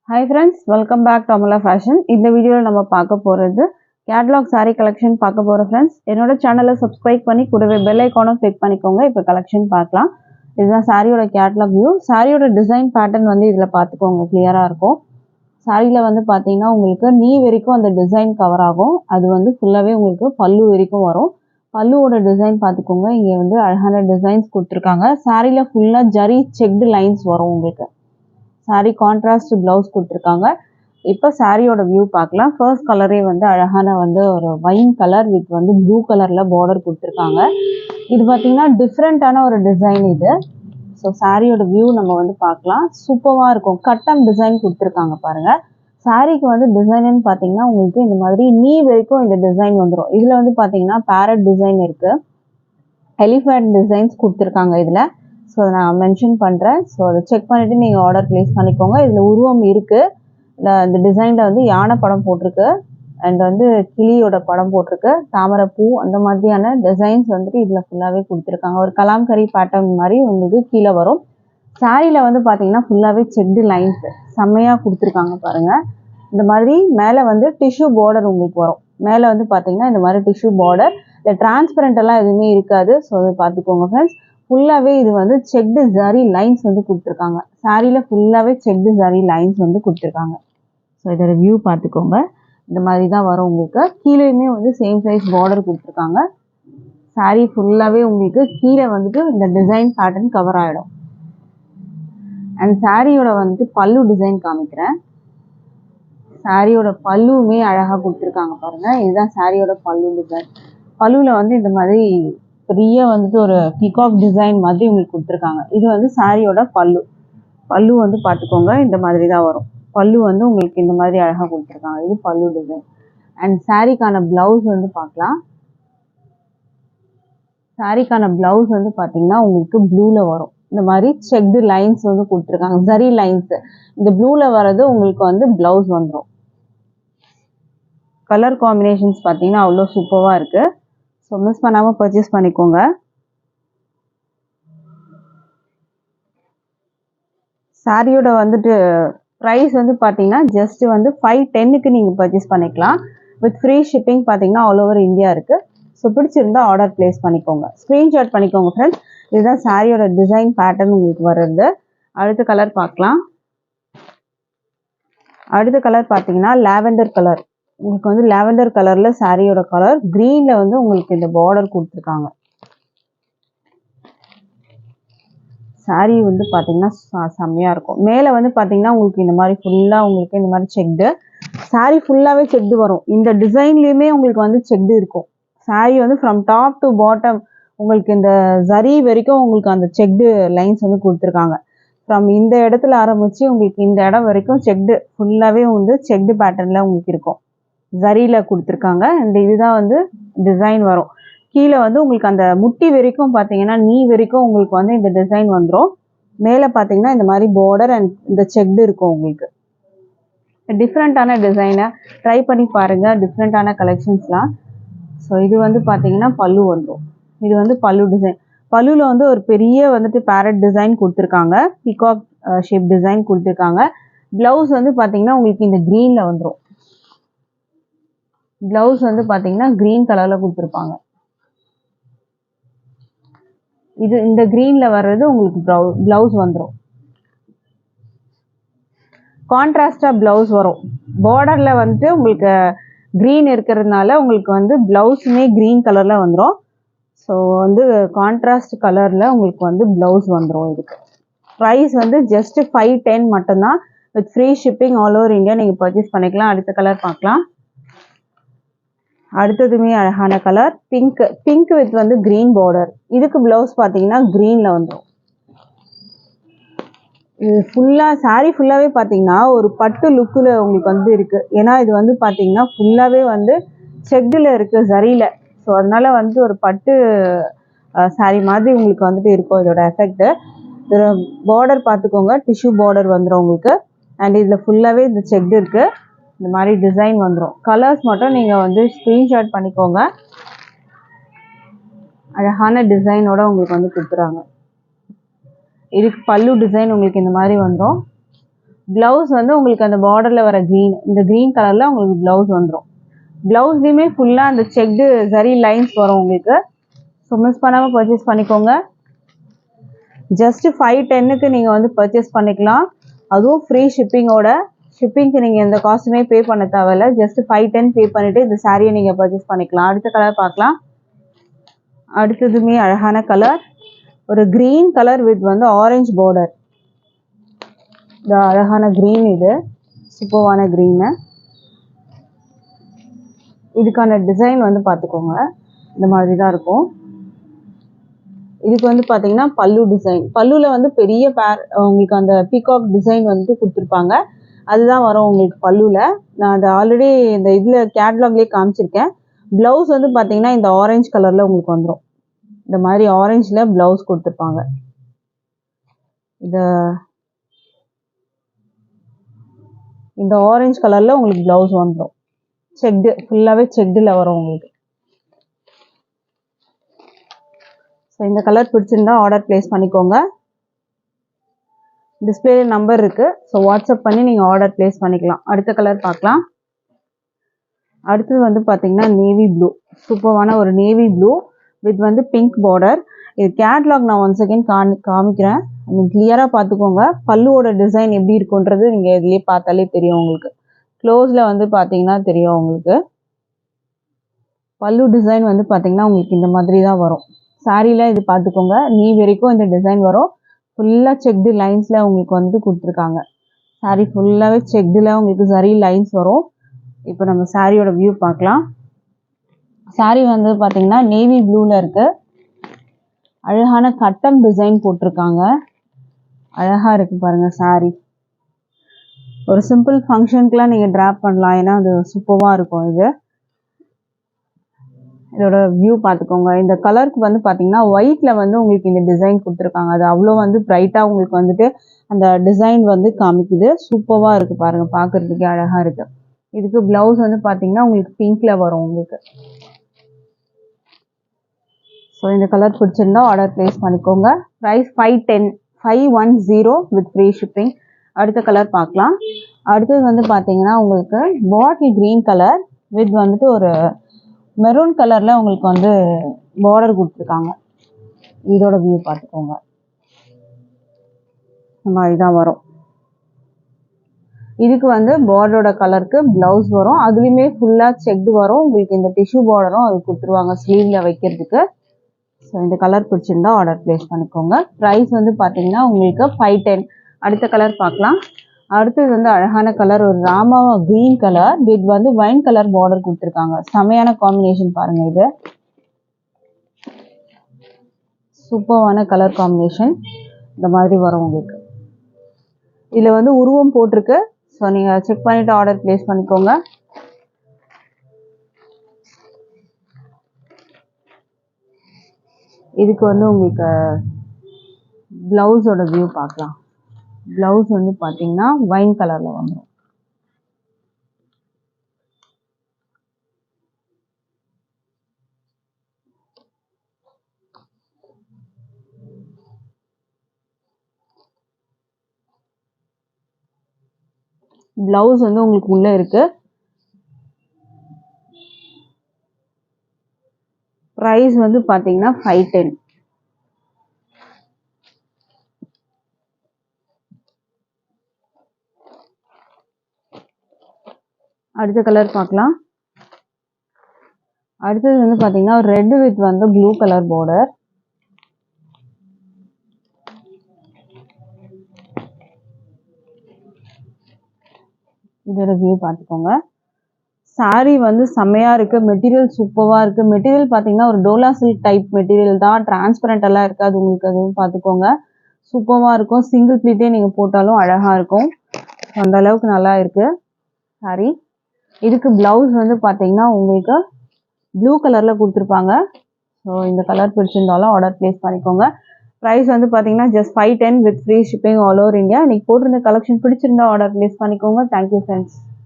Hi friends, welcome back to Amala Fashion. இந்த வீடியோல நம்ம பார்க்க போறது கேட்டலாக் saree கலெக்ஷன் பார்க்க போறோம் ஃப்ரெண்ட்ஸ். என்னோட சேனலை சப்ஸ்கிரைப் பண்ணி கூடவே பெல் ஐகானை கிளிக் பண்ணிக்கோங்க. இப்போ கலெக்ஷன் பார்க்கலாம். இதுதான் சாரியோட கேட்டலாக் வியூ. சாரியோட டிசைன் பேட்டர்ன் வந்து இதுல பார்த்துக்கோங்க, கிளியரா இருக்கும். சாரியில வந்து பார்த்தீங்கன்னா உங்களுக்கு நீ வரைக்கும் அந்த டிசைன் கவர் ஆகும். அது வந்து ஃபுல்லாவே உங்களுக்கு பல்லு வரைக்கும் வரும். பல்லுவோட டிசைன் பார்த்துக்கோங்க. இங்க வந்து அழகான டிசைன்ஸ் கொடுத்துருக்காங்க. சாரியில ஃபுல்லா ஜரி செக்டு லைன்ஸ் வரும் உங்களுக்கு. சாரி கான்ட்ராஸ்ட் பிளவுஸ் கொடுத்துருக்காங்க. இப்போ சாரியோட வியூ பார்க்கலாம். ஃபர்ஸ்ட் கலரே வந்து அழகான வந்து ஒரு வைன் கலர் வித் வந்து ப்ளூ கலர்ல பார்டர் கொடுத்துருக்காங்க. இது பார்த்தீங்கன்னா டிஃப்ரெண்டான ஒரு டிசைன் இது. ஸோ சாரியோட வியூ நம்ம வந்து பார்க்கலாம். சூப்பராக இருக்கும். கட்டம் டிசைன் கொடுத்துருக்காங்க பாருங்க. சாரிக்கு வந்து டிசைன்னு பார்த்தீங்கன்னா உங்களுக்கு இந்த மாதிரி நீ வரைக்கும் இந்த டிசைன் வந்துடும். இதில் வந்து பார்த்தீங்கன்னா பேரட் டிசைன் இருக்கு, எலிஃபண்ட் டிசைன்ஸ் கொடுத்துருக்காங்க இதில். ஸோ அதை நான் மென்ஷன் பண்ணுறேன். ஸோ அதை செக் பண்ணிவிட்டு நீங்கள் ஆர்டர் ப்ளேஸ் பண்ணிக்கோங்க. இதில் உருவம் இருக்குது. இந்த டிசைனில் வந்து யானை படம் போட்டிருக்கு, அண்ட் வந்து கிளியோட படம் போட்டிருக்கு, தாமரை பூ, அந்த மாதிரியான டிசைன்ஸ் வந்துட்டு இதில் ஃபுல்லாகவே கொடுத்துருக்காங்க. ஒரு கலாம்கரி பேட்டர்ன் மாதிரி உங்களுக்கு கீழே வரும். சாரியில் வந்து பார்த்தீங்கன்னா ஃபுல்லாகவே செக்டு லைன்ஸ் செம்மையாக கொடுத்துருக்காங்க பாருங்கள். இந்த மாதிரி மேலே வந்து டிஷ்யூ பார்டர் உங்களுக்கு வரும். மேலே வந்து பார்த்தீங்கன்னா இந்த மாதிரி டிஷ்யூ பார்டர், இந்த டிரான்ஸ்பரண்ட் எல்லாம் எதுவுமே இருக்காது. ஸோ அதை பார்த்துக்கோங்க ஃப்ரெண்ட்ஸ். ஃபுல்லாகவே இது வந்து செக்டு ஜரி லைன்ஸ் வந்து கொடுத்துருக்காங்க. சாரியில் ஃபுல்லாகவே செக்டு ஜரி லைன்ஸ் வந்து கொடுத்துருக்காங்க. ஸோ இதோட வியூ பார்த்துக்கோங்க. இந்த மாதிரி தான் வரும் உங்களுக்கு. கீழேயுமே வந்து சேம் சைஸ் பார்டர் கொடுத்துருக்காங்க. சாரி ஃபுல்லாகவே உங்களுக்கு கீழே வந்துட்டு இந்த டிசைன் பேட்டர்ன் கவர் ஆகிடும். அண்ட் சாரியோட வந்துட்டு பல்லு டிசைன் காமிக்கிறேன். சாரியோட பல்லுவுமே அழகாக கொடுத்துருக்காங்க பாருங்கள். இதுதான் சாரியோட பல்லு டிசைன். பல்லுவில் வந்து இந்த மாதிரி பெரிய வந்துட்டு ஒரு பிகாக் டிசைன் மாதிரி உங்களுக்கு கொடுத்துருக்காங்க. இது வந்து சாரியோட பல்லு. பல்லு வந்து பார்த்துக்கோங்க, இந்த மாதிரி தான் வரும். பல்லு வந்து உங்களுக்கு இந்த மாதிரி அழகாக கொடுத்துருக்காங்க. இது பல்லு டிசைன். அண்ட் சாரிக்கான பிளவுஸ் வந்து பார்க்கலாம். சாரிக்கான பிளவுஸ் வந்து பார்த்தீங்கன்னா உங்களுக்கு ப்ளூவில் வரும். இந்த மாதிரி செக்டு லைன்ஸ் வந்து கொடுத்துருக்காங்க, ஜரி லைன்ஸ். இந்த ப்ளூவில் வர்றது உங்களுக்கு வந்து பிளவுஸ் வந்துடும். கலர் காம்பினேஷன்ஸ் பார்த்தீங்கன்னா அவ்வளோ சூப்பராக இருக்குது. ஸோ மிஸ் பண்ணாமல் பர்ச்சேஸ் பண்ணிக்கோங்க. சாரியோட வந்துட்டு ப்ரைஸ் வந்து பார்த்தீங்கன்னா ஜஸ்ட் வந்து 510க்கு நீங்கள் பர்ச்சேஸ் பண்ணிக்கலாம். வித் ஃப்ரீ ஷிப்பிங் பார்த்தீங்கன்னா ஆல் ஓவர் இந்தியா இருக்குது. ஸோ பிடிச்சிருந்தா ஆர்டர் ப்ளேஸ் பண்ணிக்கோங்க. ஸ்க்ரீன்ஷாட் பண்ணிக்கோங்க ஃப்ரெண்ட்ஸ். இதுதான் சாரியோட டிசைன் பேட்டர்ன் உங்களுக்கு வருது. அடுத்த கலர் பார்க்கலாம். அடுத்த கலர் பார்த்தீங்கன்னா லாவெண்டர் கலர். உங்களுக்கு வந்து லாவெண்டர் கலரில் சாரியோட கலர் க்ரீனில் வந்து உங்களுக்கு இந்த பார்டர் கொடுத்துருக்காங்க. சாரி வந்து பார்த்தீங்கன்னா செம்மையாக இருக்கும். மேலே வந்து பார்த்தீங்கன்னா உங்களுக்கு இந்த மாதிரி ஃபுல்லாக உங்களுக்கு இந்த மாதிரி செக்டு. சாரி ஃபுல்லாகவே செக்டு வரும். இந்த டிசைன்லேயுமே உங்களுக்கு வந்து செக்டு இருக்கும். சாரி வந்து ஃப்ரம் டாப் டு பாட்டம் உங்களுக்கு இந்த ஜரி வரைக்கும் உங்களுக்கு அந்த செக்டு லைன்ஸ் வந்து கொடுத்துருக்காங்க. ஃப்ரம் இந்த இடத்துல ஆரம்பித்து உங்களுக்கு இந்த இடம் வரைக்கும் செக்டு ஃபுல்லாகவே வந்து செக்டு பேட்டர்னில் உங்களுக்கு இருக்கும். ஜரியில் கொடுத்துருக்காங்க. அண்ட் இதுதான் வந்து டிசைன் வரும். கீழே வந்து உங்களுக்கு அந்த முட்டி வரைக்கும் பார்த்தீங்கன்னா நீ வரைக்கும் உங்களுக்கு வந்து இந்த டிசைன் வந்துடும். மேலே பார்த்தீங்கன்னா இந்த மாதிரி பார்டர் அண்ட் இந்த செக்டு இருக்கும் உங்களுக்கு. டிஃப்ரெண்ட்டான டிசைனை ட்ரை பண்ணி பாருங்கள், டிஃப்ரெண்ட்டான கலெக்ஷன்ஸ்லாம். ஸோ இது வந்து பார்த்தீங்கன்னா பல்லு வந்துடும். இது வந்து பல்லு டிசைன். பல்லுவில் வந்து ஒரு பெரிய வந்துட்டு பேரட் டிசைன் கொடுத்துருக்காங்க, பிகாக் ஷேப் டிசைன் கொடுத்துருக்காங்க. ப்ளவுஸ் வந்து பார்த்தீங்கன்னா உங்களுக்கு இந்த க்ரீனில் வந்துடும். ப்ளவுஸ் வந்து பார்த்தீங்கன்னா க்ரீன் கலரில் கொடுத்துருப்பாங்க. இது இந்த க்ரீனில் வர்றது உங்களுக்கு ப்ளவுஸ் வந்துடும். கான்ட்ராஸ்டாக ப்ளவுஸ் வரும். பார்டரில் வந்துட்டு உங்களுக்கு க்ரீன் இருக்கிறதுனால உங்களுக்கு வந்து ப்ளவுஸுமே க்ரீன் கலரில் வந்துடும். ஸோ வந்து கான்ட்ராஸ்ட் கலரில் உங்களுக்கு வந்து ப்ளவுஸ் வந்துடும். இதுக்கு ப்ரைஸ் வந்து ஜஸ்ட் 510 மட்டும்தான். With free shipping all over India நீங்கள் பர்ச்சேஸ் பண்ணிக்கலாம். அடுத்த கலர் பார்க்கலாம். அடுத்ததுமே அழகான கலர் பிங்க். பிங்க் வித் வந்து க்ரீன் பார்டர். இதுக்கு ப்ளவுஸ் பார்த்தீங்கன்னா க்ரீனில் வந்துடும். இது ஃபுல்லாக சாரி ஃபுல்லாகவே பார்த்தீங்கன்னா ஒரு பட்டு லுக்கில் உங்களுக்கு வந்து இருக்குது. ஏன்னா இது வந்து பார்த்தீங்கன்னா ஃபுல்லாகவே வந்து செக்டில் இருக்குது, ஜரியில். ஸோ அதனால வந்து ஒரு பட்டு சாரி மாதிரி உங்களுக்கு வந்துட்டு இருக்கும் இதோட எஃபெக்ட்டு. இதோட பார்டர் பார்த்துக்கோங்க, டிஷ்யூ பார்டர் வந்துடும் உங்களுக்கு. அண்ட் இதில் ஃபுல்லாகவே இந்த செக்டு இருக்குது. இந்த மாதிரி டிசைன் வந்துடும். கலர்ஸ் மட்டும் நீங்கள் வந்து ஸ்க்ரீன்ஷாட் பண்ணிக்கோங்க. அழகான டிசைனோட உங்களுக்கு வந்து கொடுத்துறாங்க. இதுக்கு பல்லு டிசைன் உங்களுக்கு இந்த மாதிரி வந்துடும். ப்ளவுஸ் வந்து உங்களுக்கு அந்த பார்டரில் வர க்ரீன், இந்த க்ரீன் கலரில் உங்களுக்கு ப்ளவுஸ் வந்துடும். ப்ளவுஸ்லேயுமே ஃபுல்லாக அந்த செக்டு சரி லைன்ஸ் வரும் உங்களுக்கு. ஸோ மிஸ் பண்ணாமல் பர்ச்சேஸ் பண்ணிக்கோங்க. ஜஸ்ட்டு 510க்கு நீங்கள் வந்து பர்ச்சேஸ் பண்ணிக்கலாம். அதுவும் ஃப்ரீ ஷிப்பிங்கோட. ஷிப்பிங்க்கு நீங்கள் எந்த காஸ்ட்டுமே பே பண்ண தேவையில்ல. ஜஸ்ட்டு 510 பே பண்ணிவிட்டு இந்த சாரியை நீங்கள் பர்ச்சேஸ் பண்ணிக்கலாம். அடுத்த கலர் பார்க்கலாம். அடுத்ததுமே அழகான கலர், ஒரு க்ரீன் கலர் வித் வந்து ஆரஞ்சு பார்டர். இந்த அழகான க்ரீன், இது சூப்பர்வான க்ரீனு. இதுக்கான டிசைன் வந்து பார்த்துக்கோங்க, இந்த மாதிரி தான் இருக்கும். இதுக்கு வந்து பார்த்தீங்கன்னா பல்லு டிசைன், பல்லுவில் வந்து பெரிய உங்களுக்கு அந்த பீகாக் டிசைன் வந்து கொடுத்துருப்பாங்க. அதுதான் வரும் உங்களுக்கு பல்லுவில். நான் அதை ஆல்ரெடி இந்த இதில் கேட்லாக்லேயே காமிச்சிருக்கேன். ப்ளவுஸ் வந்து பார்த்தீங்கன்னா இந்த ஆரஞ்சு கலரில் உங்களுக்கு வந்துடும். இந்த மாதிரி ஆரஞ்சில் ப்ளவுஸ் கொடுத்துருப்பாங்க. இந்த ஆரஞ்சு கலரில் உங்களுக்கு ப்ளவுஸ் வந்துடும். செக்டு, ஃபுல்லாகவே செக்டில் வரும் உங்களுக்கு. ஸோ இந்த கலர் பிடிச்சிருந்தா ஆர்டர் ப்ளேஸ் பண்ணிக்கோங்க. டிஸ்பிளே நம்பர் இருக்குது. ஸோ வாட்ஸ்அப் பண்ணி நீங்கள் ஆர்டர் ப்ளேஸ் பண்ணிக்கலாம். அடுத்த கலர் பார்க்கலாம். அடுத்தது வந்து பார்த்தீங்கன்னா நேவி ப்ளூ, சூப்பரான ஒரு நேவி ப்ளூ வித் வந்து பிங்க் பார்டர். இது கேட்லாக் நான் ஒன்ஸ் அகெயின் காமிக்கிறேன், நீங்கள் கிளியராக பார்த்துக்கோங்க. பல்லுவோட டிசைன் எப்படி இருக்குன்றது நீங்கள் இதுலேயே பார்த்தாலே தெரியும் உங்களுக்கு. க்ளோஸில் வந்து பார்த்தீங்கன்னா தெரியும் உங்களுக்கு. பல்லு டிசைன் வந்து பார்த்தீங்கன்னா உங்களுக்கு இந்த மாதிரி தான் வரும். சாரியில் இது பார்த்துக்கோங்க, நீ வரைக்கும் இந்த டிசைன் வரும். ஃபுல்லாக செக்டு லைன்ஸில் உங்களுக்கு வந்து கொடுத்துருக்காங்க. சாரி ஃபுல்லாகவே செக்டில் உங்களுக்கு சரி லைன்ஸ் வரும். இப்போ நம்ம சாரியோட வியூ பார்க்கலாம். சாரி வந்து பார்த்தீங்கன்னா நேவி ப்ளூவில் இருக்குது. அழகான கட்டம் டிசைன் போட்டிருக்காங்க. அழகாக இருக்குது பாருங்கள் சாரி. ஒரு சிம்பிள் ஃபங்க்ஷனுக்குலாம் நீங்கள் ட்ராப் பண்ணலாம், ஏன்னா அது சூப்பராக இருக்கும். இதோட வியூ பார்த்துக்கோங்க. இந்த கலருக்கு வந்து பார்த்தீங்கன்னா ஒயிட்டில் வந்து உங்களுக்கு இந்த டிசைன் கொடுத்துருக்காங்க. அது அவ்வளோ வந்து ப்ரைட்டாக உங்களுக்கு வந்துட்டு அந்த டிசைன் வந்து காமிக்குது. சூப்பராக இருக்குது பாருங்கள், பார்க்குறதுக்கே அழகாக இருக்குது. இதுக்கு ப்ளவுஸ் வந்து பார்த்தீங்கன்னா உங்களுக்கு பிங்க்கில் வரும் உங்களுக்கு. ஸோ இந்த கலர் பிடிச்சிருந்தா ஆர்டர் ப்ளேஸ் பண்ணிக்கோங்க. Price 510 with free shipping. அடுத்த கலர் பார்க்கலாம். அடுத்தது வந்து பார்த்தீங்கன்னா உங்களுக்கு பாட்டில் க்ரீன் கலர் வித் வந்துட்டு ஒரு மெரூன் கலரில் உங்களுக்கு வந்து பார்டர் கொடுத்துருக்காங்க. இதோட வியூ பார்த்துக்கோங்க, இந்த மாதிரி தான் வரும். இதுக்கு வந்து பார்டரோட கலருக்கு ப்ளவுஸ் வரும். அதுலேயுமே ஃபுல்லாக செக்டு வரும் உங்களுக்கு. இந்த டிஷ்யூ பார்டரும் அது கொடுத்துருவாங்க ஸ்லீவில் வைக்கிறதுக்கு. ஸோ இந்த கலர் பிடிச்சிருந்தா ஆர்டர் ப்ளேஸ் பண்ணிக்கோங்க. ப்ரைஸ் வந்து பார்த்தீங்கன்னா உங்களுக்கு 510. அடுத்த கலர் பார்க்கலாம். அடுத்தது வந்து அழகான கலர், ஒரு ராமா க்ரீன் கலர் வித் வந்து வைன் கலர் பார்டர் கொடுத்துருக்காங்க. செமையான காம்பினேஷன் பாருங்கள், இது சூப்பரான கலர் காம்பினேஷன். இந்த மாதிரி வரும் உங்களுக்கு. இதில் வந்து உருவம் போட்டிருக்கு. ஸோ நீங்கள் செக் பண்ணிவிட்டு ஆர்டர் ப்ளேஸ் பண்ணிக்கோங்க. இதுக்கு வந்து உங்களுக்கு ப்ளவுஸோட வியூ பார்க்கலாம். ப்ளவுஸ் வந்து பார்த்தீங்கன்னா வைன் கலரில் வந்துடும். ப்ளவுஸ் வந்து உங்களுக்கு உள்ளே இருக்குது. ப்ரைஸ் வந்து பார்த்தீங்கன்னா 510. அடுத்த கலர் பார்க்கலாம். அடுத்தது வந்து பார்த்தீங்கன்னா ரெட் வித் வந்து ப்ளூ கலர் பார்டர். இதோட வியூ பார்த்துக்கோங்க. சாரி வந்து செம்மையாக இருக்குது, மெட்டீரியல் சூப்பராக இருக்குது. மெட்டீரியல் பார்த்தீங்கன்னா ஒரு டோலா சில்க் டைப் மெட்டீரியல் தான், டிரான்ஸ்பரண்டெல்லாம் இருக்காது உங்களுக்கு. அதுவும் பார்த்துக்கோங்க, சூப்பராக இருக்கும். சிங்கிள் ப்ளீட்டே நீங்கள் போட்டாலும் அழகாக இருக்கும். அந்த அளவுக்கு நல்லா இருக்குது சாரி. இதுக்கு ப்ளவுஸ் வந்து பார்த்தீங்கன்னா உங்களுக்கு ப்ளூ கலரில் கொடுத்துருப்பாங்க. ஸோ இந்த கலர் பிடிச்சிருந்தாலும் ஆர்டர் ப்ளேஸ் பண்ணிக்கோங்க. ப்ரைஸ் வந்து பார்த்தீங்கன்னா just 510 with free shipping all over India. இன்றைக்கி போட்டிருந்த கலெக்ஷன் பிடிச்சிருந்தா ஆர்டர் ப்ளேஸ் பண்ணிக்கோங்க. Thank you friends.